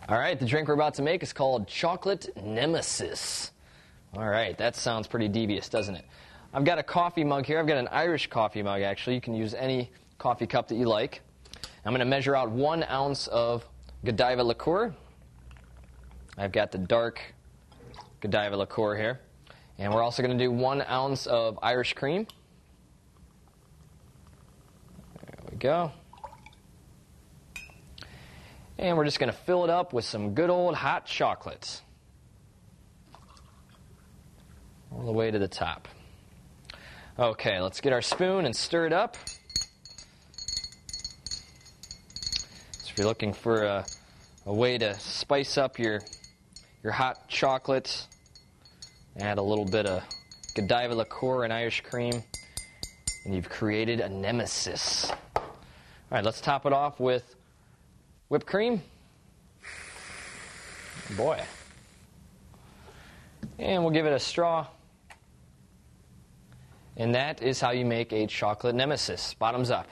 All right, the drink we're about to make is called Chocolate Nemesis. All right, that sounds pretty devious, doesn't it? I've got a coffee mug here. I've got an Irish coffee mug, actually. You can use any coffee cup that you like. I'm going to measure out 1 ounce of Godiva liqueur. I've got the dark Godiva liqueur here. And we're also going to do 1 ounce of Irish cream. There we go. And we're just going to fill it up with some good old hot chocolate. All the way to the top. Okay, let's get our spoon and stir it up. So if you're looking for a way to spice up your hot chocolate, add a little bit of Godiva liqueur and Irish cream, and you've created a nemesis. All right, let's top it off with whipped cream. Boy. And we'll give it a straw. And that is how you make a chocolate nemesis. Bottoms up.